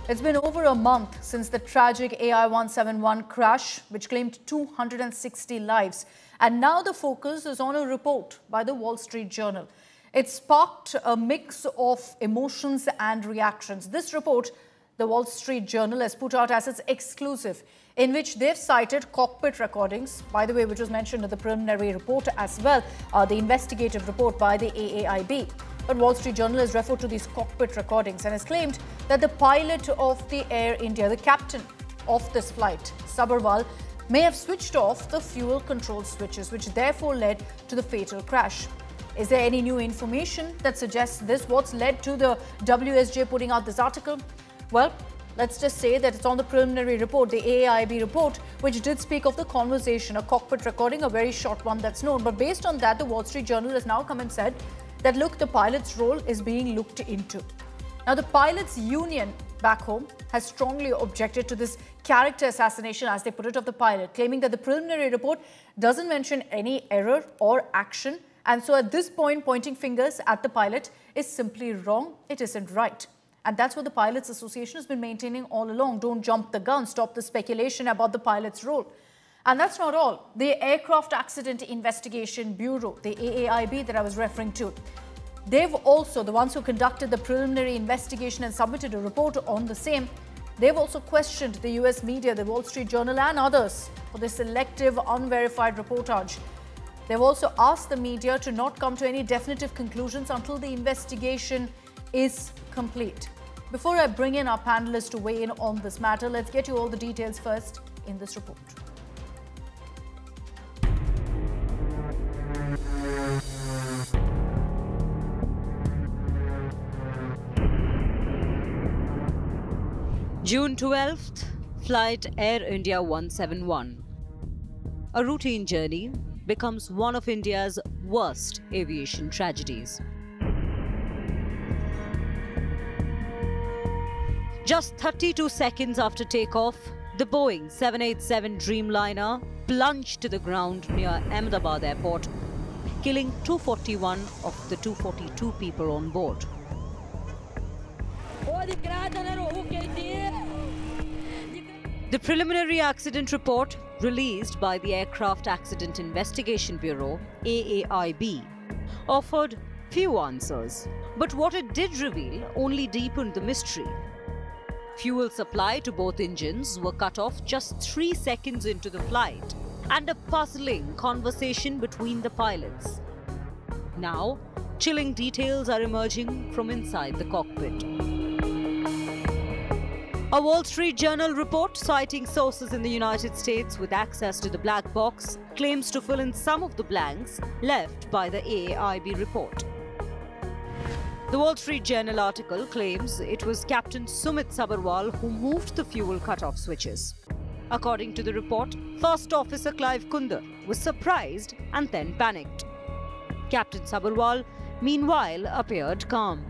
It's been over a month since the tragic AI-171 crash, which claimed 260 lives. And now the focus is on a report by the Wall Street Journal. It sparked a mix of emotions and reactions. This report, the Wall Street Journal has put out as its exclusive, in which they've cited cockpit recordings, by the way, which was mentioned in the preliminary report as well, the investigative report by the AAIB. But Wall Street Journal has referred to these cockpit recordings and has claimed that the pilot of the Air India, the captain of this flight, Sabarwal, may have switched off the fuel control switches, which therefore led to the fatal crash. Is there any new information that suggests this? What's led to the WSJ putting out this article? Well, let's just say that it's on the preliminary report, the AAIB report, which did speak of the conversation, a cockpit recording, a very short one that's known. But based on that, the Wall Street Journal has now come and said that, look, the pilot's role is being looked into. Now, the pilots' union back home has strongly objected to this character assassination, as they put it, of the pilot, claiming that the preliminary report doesn't mention any error or action. And so at this point, pointing fingers at the pilot is simply wrong. It isn't right. And that's what the Pilots Association has been maintaining all along. Don't jump the gun. Stop the speculation about the pilot's role. And that's not all. The Aircraft Accident Investigation Bureau, the AAIB that I was referring to, they've also, the ones who conducted the preliminary investigation and submitted a report on the same, they've also questioned the US media, the Wall Street Journal and others for the selective, unverified reportage. They've also asked the media to not come to any definitive conclusions until the investigation is complete. Before I bring in our panelists to weigh in on this matter, let's get you all the details first in this report. June 12th, flight Air India 171. A routine journey becomes one of India's worst aviation tragedies. Just 32 seconds after takeoff, the Boeing 787 Dreamliner plunged to the ground near Ahmedabad airport, killing 241 of the 242 people on board. The preliminary accident report, released by the Aircraft Accident Investigation Bureau, AAIB, offered few answers. But what it did reveal only deepened the mystery. Fuel supply to both engines were cut off just 3 seconds into the flight, and a puzzling conversation between the pilots. Now, chilling details are emerging from inside the cockpit. A Wall Street Journal report, citing sources in the United States with access to the black box, claims to fill in some of the blanks left by the AAIB report. The Wall Street Journal article claims it was Captain Sumit Sabarwal who moved the fuel cutoff switches. According to the report, First Officer Clive Kunder was surprised and then panicked. Captain Sabarwal, meanwhile, appeared calm.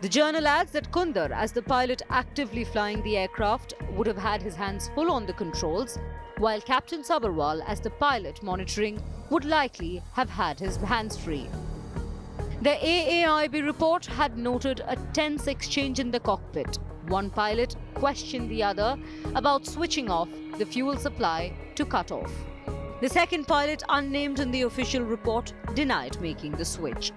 The journal adds that Kunder, as the pilot actively flying the aircraft, would have had his hands full on the controls, while Captain Sabarwal, as the pilot monitoring, would likely have had his hands free. The AAIB report had noted a tense exchange in the cockpit. One pilot questioned the other about switching off the fuel supply to cut off. The second pilot, unnamed in the official report, denied making the switch.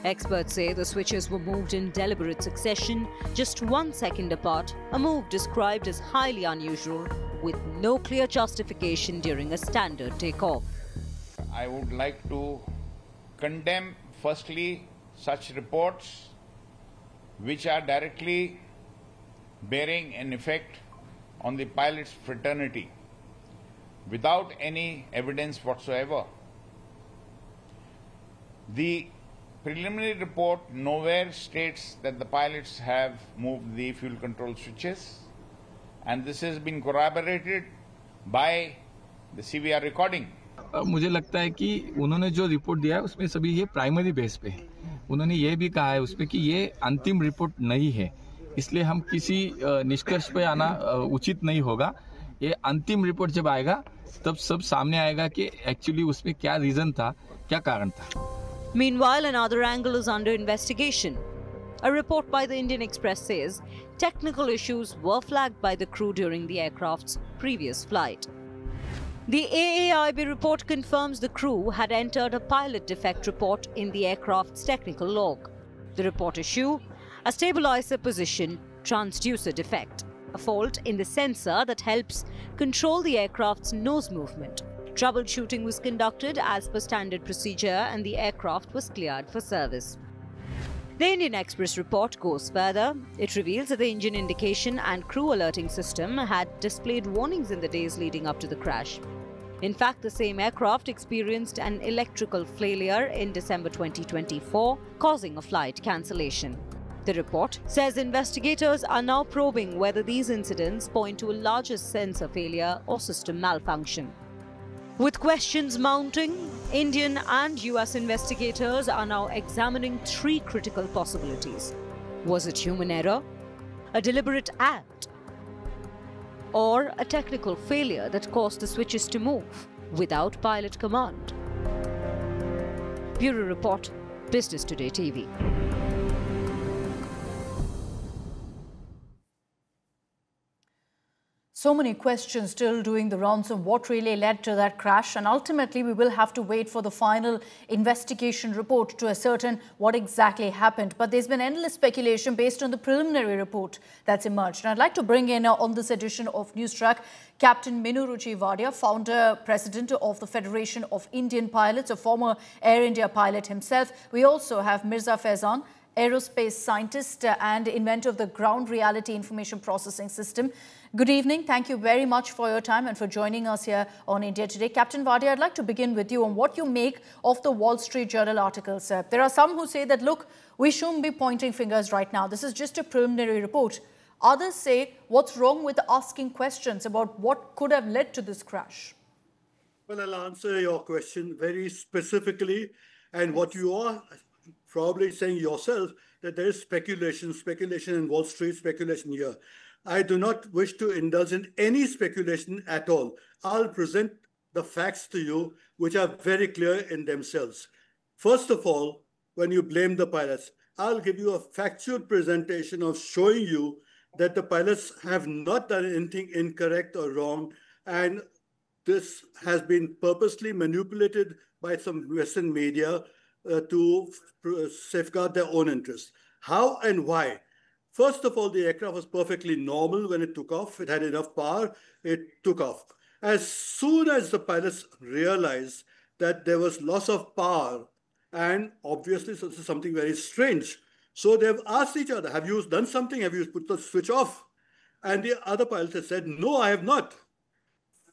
Experts say the switches were moved in deliberate succession, just 1 second apart, a move described as highly unusual, with no clear justification during a standard takeoff. I would like to condemn, firstly, such reports which are directly bearing an effect on the pilots' fraternity without any evidence whatsoever. The preliminary report nowhere states that the pilots have moved the fuel control switches, and this has been corroborated by the CVR recording. मुझे लगता है कि उन्होंने जो report दिया है उसमें सभी ये प्राइमरी बेस पे है। उन्होंने ये भी कहा है उसमें कि ये अंतिम रिपोर्ट नहीं है, इसलिए हम किसी निष्कर्ष पे आना उचित नहीं होगा। ये अंतिम रिपोर्ट जब आएगा तब सब सामने आएगा कि एक्चुअली उसमें क्या रीजन था, क्या कारण था। Meanwhile, another angle is under investigation. A report by the Indian Express says technical issues were flagged by the crew during the aircraft's previous flight. The AAIB report confirms the crew had entered a pilot defect report in the aircraft's technical log. The report issue: a stabilizer position transducer defect, a fault in the sensor that helps control the aircraft's nose movement. Troubleshooting was conducted as per standard procedure and the aircraft was cleared for service. The Indian Express report goes further. It reveals that the engine indication and crew alerting system had displayed warnings in the days leading up to the crash. In fact, the same aircraft experienced an electrical failure in December 2024, causing a flight cancellation. The report says investigators are now probing whether these incidents point to a larger sensor failure or system malfunction. With questions mounting, Indian and US investigators are now examining three critical possibilities. Was it human error, a deliberate act, or a technical failure that caused the switches to move without pilot command? Bureau Report, Business Today TV. So many questions still doing the rounds on what really led to that crash, and ultimately we will have to wait for the final investigation report to ascertain what exactly happened. But there's been endless speculation based on the preliminary report that's emerged. And I'd like to bring in on this edition of NewsTrack Captain Minoo Ruchi Wadia, founder, president of the Federation of Indian Pilots, a former Air India pilot himself. We also have Mirza Faizan, aerospace scientist and inventor of the ground reality information processing system. Good evening. Thank you very much for your time and for joining us here on India Today. Captain Wadia, I'd like to begin with you on what you make of the Wall Street Journal articles. There are some who say that, look, we shouldn't be pointing fingers right now. This is just a preliminary report. Others say, what's wrong with asking questions about what could have led to this crash? Well, I'll answer your question very specifically. And what you are probably saying yourself, that there is speculation in Wall Street, speculation here. I do not wish to indulge in any speculation at all. I'll present the facts to you, which are very clear in themselves. First of all, when you blame the pilots, I'll give you a factual presentation of showing you that the pilots have not done anything incorrect or wrong, and this has been purposely manipulated by some Western media to safeguard their own interests. How and why? First of all, the aircraft was perfectly normal when it took off. It had enough power. It took off. As soon as the pilots realized that there was loss of power, and obviously this is something very strange, so they've asked each other, have you done something? Have you put the switch off? And the other pilots have said, no, I have not.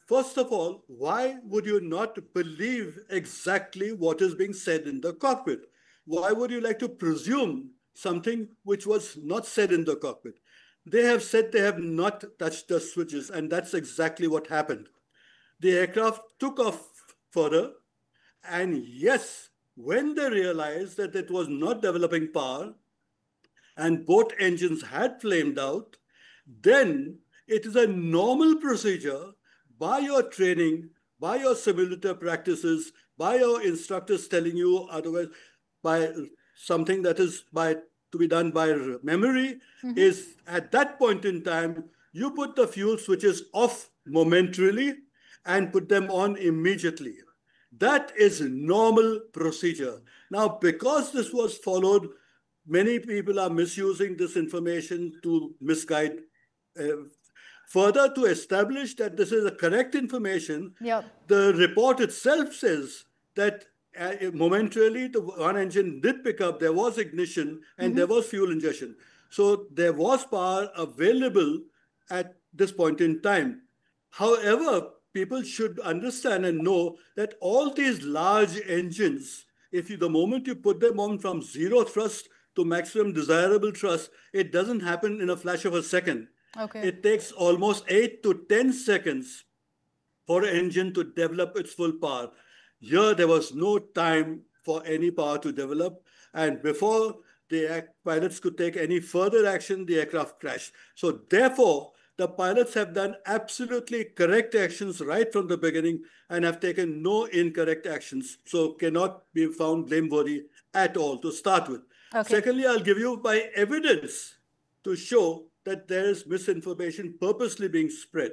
First of all, why would you not believe exactly what is being said in the cockpit? Why would you like to presume something which was not said in the cockpit? They have said they have not touched the switches, and that's exactly what happened. The aircraft took off further, and yes, when they realized that it was not developing power and both engines had flamed out, then it is a normal procedure by your training, by your simulator practices, by your instructors telling you otherwise, by something that is to be done by memory, is at that point in time, you put the fuel switches off momentarily and put them on immediately. That is normal procedure. Now, because this was followed, many people are misusing this information to misguide. Further, to establish that this is a correct information, the report itself says that momentarily the one engine did pick up, there was ignition, and there was fuel injection. So there was power available at this point in time. However, people should understand and know that all these large engines, the moment you put them on from zero thrust to maximum desirable thrust, it doesn't happen in a flash of a second. Okay. It takes almost 8 to 10 seconds for an engine to develop its full power. Here, there was no time for any power to develop. And before the pilots could take any further action, the aircraft crashed. So therefore, the pilots have done absolutely correct actions right from the beginning and have taken no incorrect actions. So cannot be found blameworthy at all to start with. Okay. Secondly, I'll give you my evidence to show that there is misinformation purposely being spread.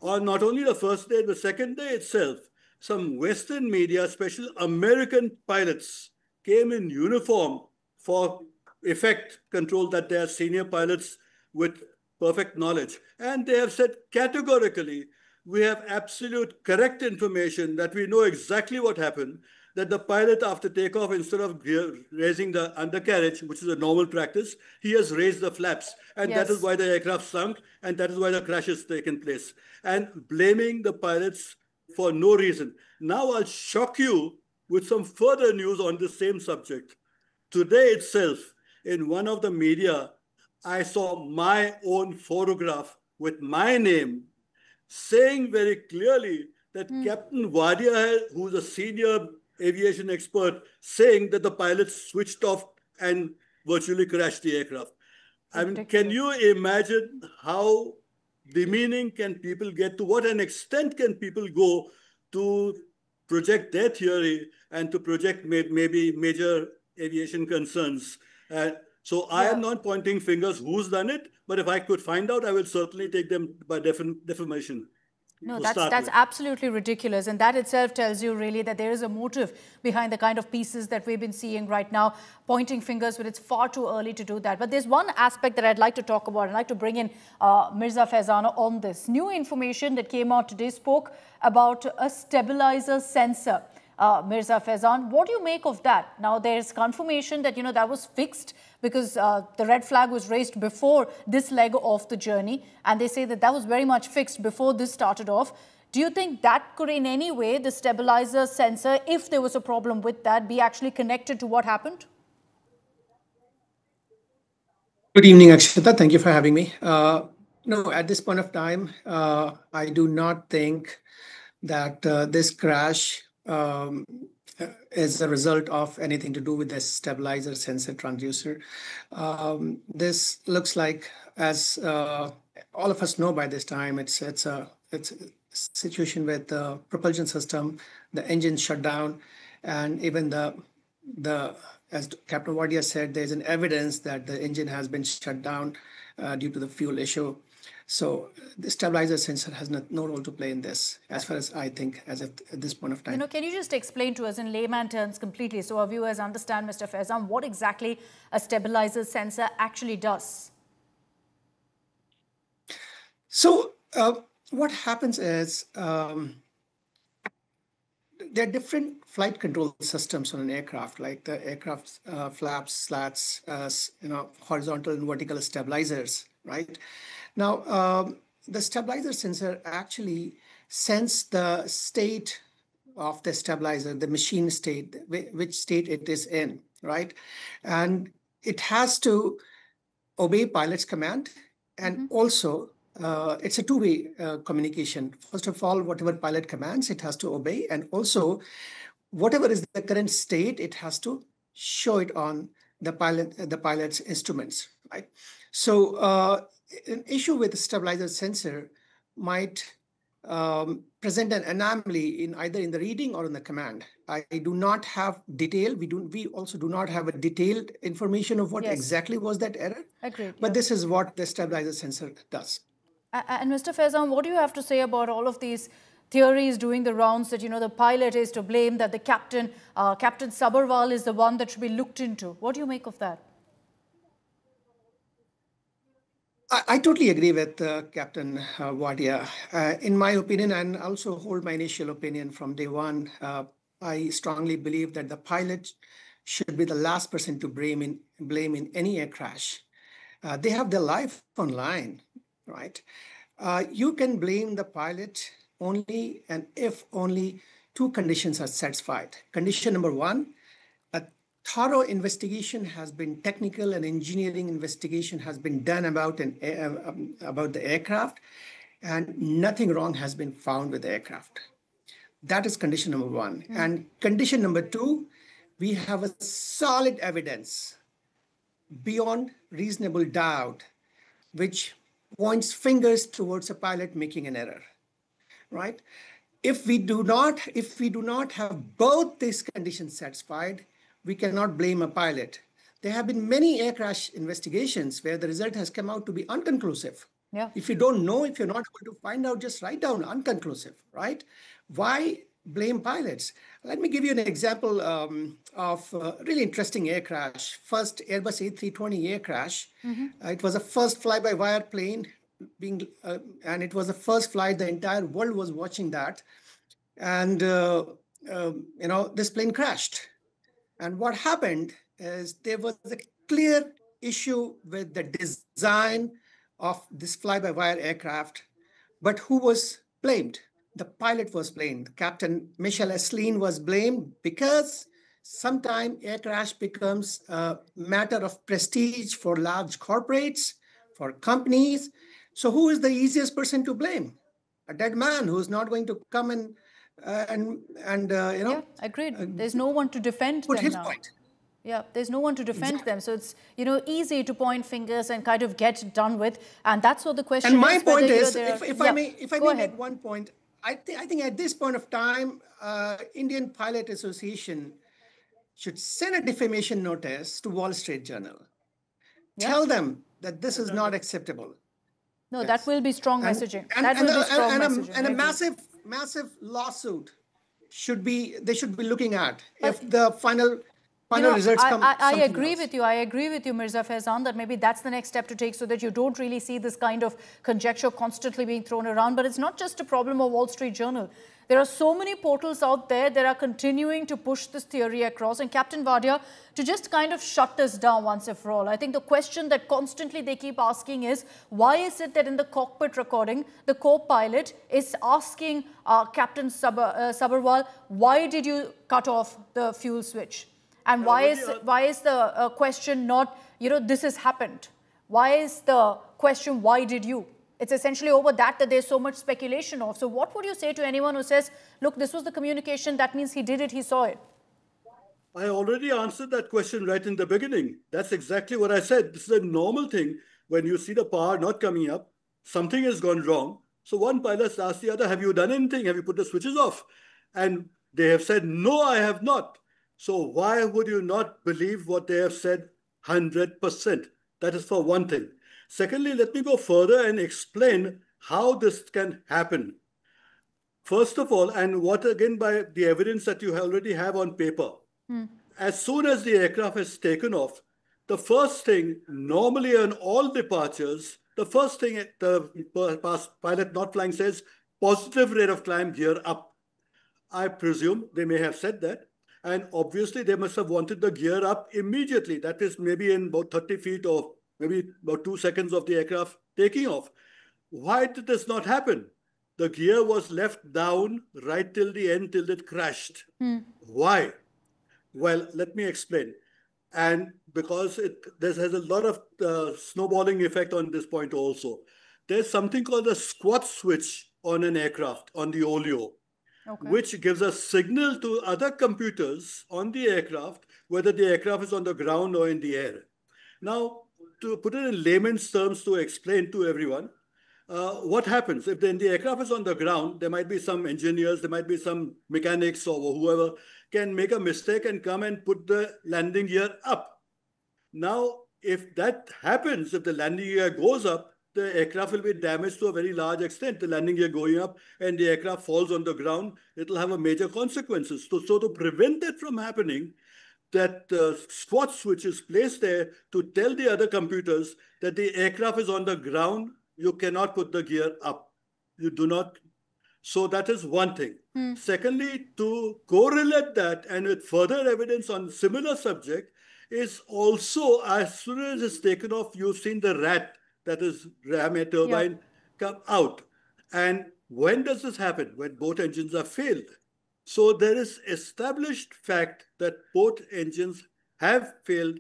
On not only the first day, the second day itself, some Western media, special American pilots, came in uniform for effect control, that they are senior pilots with perfect knowledge. And they have said categorically, we have absolute correct information that we know exactly what happened, that the pilot after takeoff, instead of raising the undercarriage, which is a normal practice, he has raised the flaps. And that is Yes. why the aircraft sunk, and that is why the crash has taken place. And blaming the pilots for no reason. Now I'll shock you with some further news on the same subject. Today itself, in one of the media, I saw my own photograph with my name saying very clearly that Captain Wadia, who's a senior aviation expert, saying that the pilots switched off and virtually crashed the aircraft. I mean, can Ridiculous. you imagine how demeaning can people get? To what an extent can people go to project their theory and to project maybe major aviation concerns? So I am Yeah. not pointing fingers who's done it, but if I could find out, I will certainly take them by defamation No, to that's start that's with. absolutely ridiculous, and that itself tells you really that there is a motive behind the kind of pieces that we've been seeing right now, pointing fingers, but it's far too early to do that. But there's one aspect that I'd like to talk about. I'd like to bring in Mirza Faizana on this. New information that came out today spoke about a stabilizer sensor. Mirza Faizan, what do you make of that? Now, there's confirmation that, that was fixed because the red flag was raised before this leg of the journey. And they say that that was very much fixed before this started off. Do you think that could in any way, the stabilizer sensor, if there was a problem with that, be actually connected to what happened? Good evening, Akshita. Thank you for having me. No, at this point of time, I do not think that this crash is a result of anything to do with the stabilizer sensor transducer. This looks like, as all of us know by this time, it's a situation with the propulsion system, the engine shut down, and even the as Captain Wadia said, there's an evidence that the engine has been shut down due to the fuel issue. So the stabilizer sensor has no role to play in this, as far as I think, at this point of time. Can you just explain to us in layman terms completely, so our viewers understand, Mr. Faizan, what exactly a stabilizer sensor actually does? So what happens is there are different flight control systems on an aircraft, like the aircraft flaps, slats, horizontal and vertical stabilizers, right? Now, the stabilizer sensor actually senses the state of the stabilizer, the machine state, which state it is in, right? And it has to obey pilot's command, and also it's a two-way communication. First of all, whatever pilot commands, it has to obey, and also whatever is the current state, it has to show it on the pilot's instruments, right? So an issue with the stabilizer sensor might present an anomaly in either in the reading or in the command. I do not have detail. We also do not have a detailed information of what exactly was that error. Agreed. But this is what the stabilizer sensor does. And Mr. Faizan, what do you have to say about all of these theories doing the rounds that, the pilot is to blame, that the Captain Sabarwal is the one that should be looked into? What do you make of that? I totally agree with Captain Wadia. In my opinion, and also hold my initial opinion from day one, I strongly believe that the pilot should be the last person to blame in any air crash. They have their life on line, right? You can blame the pilot only and if only two conditions are satisfied. Condition number one, a thorough investigation has been, technical and engineering investigation has been done about the aircraft, and nothing wrong has been found with the aircraft. That is condition number one. And condition number two, we have a solid evidence beyond reasonable doubt, which points fingers towards a pilot making an error, right? If we do not have both these conditions satisfied, we cannot blame a pilot. there have been many air crash investigations where the result has come out to be unconclusive. Yeah. If you don't know, if you're not able to find out, just write down unconclusive, right? Why blame pilots? Let me give you an example of a really interesting air crash. First Airbus A320 air crash. It was a first fly-by-wire plane and it was the first flight. The entire world was watching that. And, this plane crashed. And what happened is there was a clear issue with the design of this fly-by-wire aircraft. But who was blamed? The pilot was blamed. Captain Michel Esselin was blamed because sometimes air crash becomes a matter of prestige for large corporates, for companies. So who is the easiest person to blame? A dead man who's not going to come Yeah, agreed. There's no one to defend put them his now. point. Yeah, there's no one to defend them. So it's, easy to point fingers and kind of get done with. And that's what the question is. And my point whether, is, if I may make one point, I think at this point of time, Indian Pilot Association should send a defamation notice to Wall Street Journal. Yeah. Tell them that this is not acceptable. No, yes. That will be strong messaging. And a massive lawsuit they should be looking at if the final results come. I agree with you. I agree with you, Mirza Faizan, that maybe that's the next step to take so that you don't really see this kind of conjecture constantly being thrown around. But it's not just a problem of Wall Street Journal. There are so many portals out there that are continuing to push this theory across. And Captain Wadia, to just kind of shut this down once and for all, I think the question that constantly they keep asking is, why is it that in the cockpit recording, the co-pilot is asking Captain Sabarwal, why did you cut off the fuel switch? And why is the question not, this has happened? Why is the question, why did you? It's essentially over that there's so much speculation of. So what would you say to anyone who says, look, this was the communication, that means he did it, he saw it? I already answered that question right in the beginning. That's exactly what I said. This is a normal thing. When you see the power not coming up, something has gone wrong. So one pilot asks the other, have you done anything? Have you put the switches off? And they have said, no, I have not. So why would you not believe what they have said 100%? That is for one thing. Secondly, let me go further and explain how this can happen. First of all, and what again by the evidence that you already have on paper, as soon as the aircraft has taken off, the first thing, normally on all departures, the first thing the pilot not flying says, positive rate of climb, gear up. I presume they may have said that. And obviously, they must have wanted the gear up immediately. That is maybe in about 30 feet or maybe about 2 seconds of the aircraft taking off. Why did this not happen? The gear was left down right till the end, till it crashed. Why? Well, let me explain. And because this has a lot of snowballing effect on this point also. There's something called a squat switch on an aircraft, on the oleo. Okay. Which gives a signal to other computers on the aircraft, whether the aircraft is on the ground or in the air. Now, to put it in layman's terms to explain to everyone, what happens if the aircraft is on the ground, there might be some engineers, there might be some mechanics or whoever can make a mistake and come and put the landing gear up. Now, if that happens, if the landing gear goes up, the aircraft will be damaged to a very large extent. The landing gear going up and the aircraft falls on the ground, it will have a major consequences. So to prevent that from happening, that squat switch is placed there to tell the other computers that the aircraft is on the ground, you cannot put the gear up. You do not. So that is one thing. Secondly, to correlate that and with further evidence on similar subject is also as soon as it's taken off, you've seen the rat, that is ram air turbine, come out. And when does this happen? When both engines are failed. So there is established fact that both engines have failed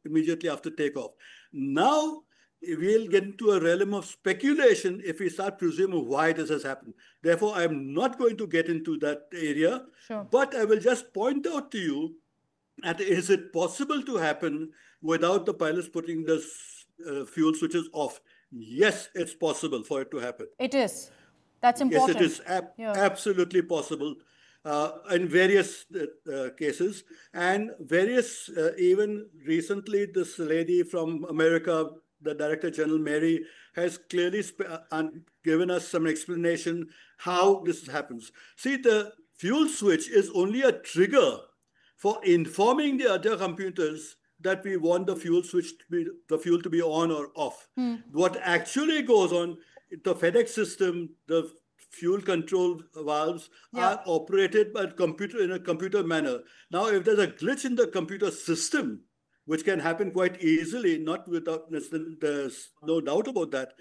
immediately after takeoff. Now we'll get into a realm of speculation if we start presuming why this has happened. Therefore, I'm not going to get into that area, but I will just point out to you that is it possible to happen without the pilots putting the fuel switches off? Yes, it's possible for it to happen. It is. That's important. Yes, it is absolutely possible. in various cases, and various, even recently, this lady from America, the Director General Mary, has clearly given us some explanation how this happens. See, the fuel switch is only a trigger for informing the other computers that we want the fuel switch to be on or off. What actually goes on, the FedEx system, the fuel control valves are operated by computer in a computer manner. Now, if there's a glitch in the computer system, which can happen quite easily, not without, there's no doubt about that.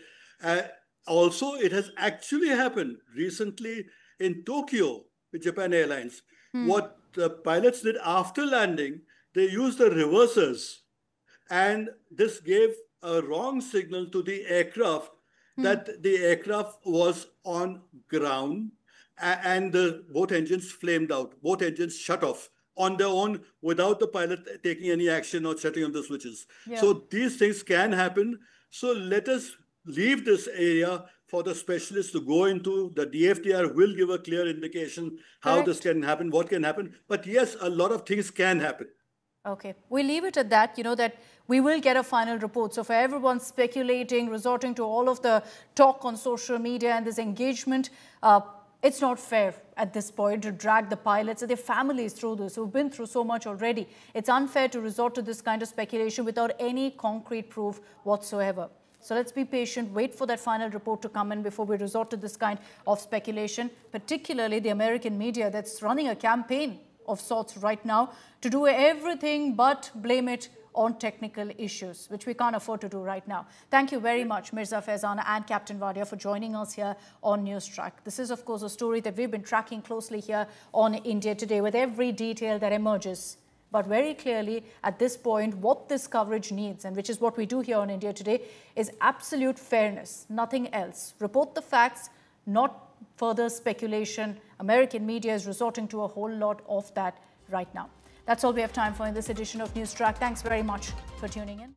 Also, it has actually happened recently in Tokyo with Japan Airlines. What the pilots did after landing, they used the reversers, and this gave a wrong signal to the aircraft that the aircraft was on ground, and both engines flamed out. Both engines shut off on their own without the pilot taking any action or shutting on the switches. So these things can happen. So let us leave this area for the specialists to go into. The DFDR will give a clear indication how this can happen, what can happen. But yes, a lot of things can happen. Okay, we'll leave it at that, that we will get a final report. So for everyone speculating, resorting to all of the talk on social media and this engagement, it's not fair at this point to drag the pilots and their families through this, who've been through so much already. It's unfair to resort to this kind of speculation without any concrete proof whatsoever. So let's be patient, wait for that final report to come in before we resort to this kind of speculation, particularly the American media that's running a campaign of sorts right now to do everything but blame it on technical issues, which we can't afford to do right now. Thank you very much, Mirza Faizana and Captain Wadia, for joining us here on NewsTrack. This is, of course, a story that we've been tracking closely here on India Today with every detail that emerges. But very clearly, at this point, what this coverage needs, and which is what we do here on India Today, is absolute fairness, nothing else. Report the facts, not further speculation. American media is resorting to a whole lot of that right now. That's all we have time for in this edition of NewsTrack. Thanks very much for tuning in.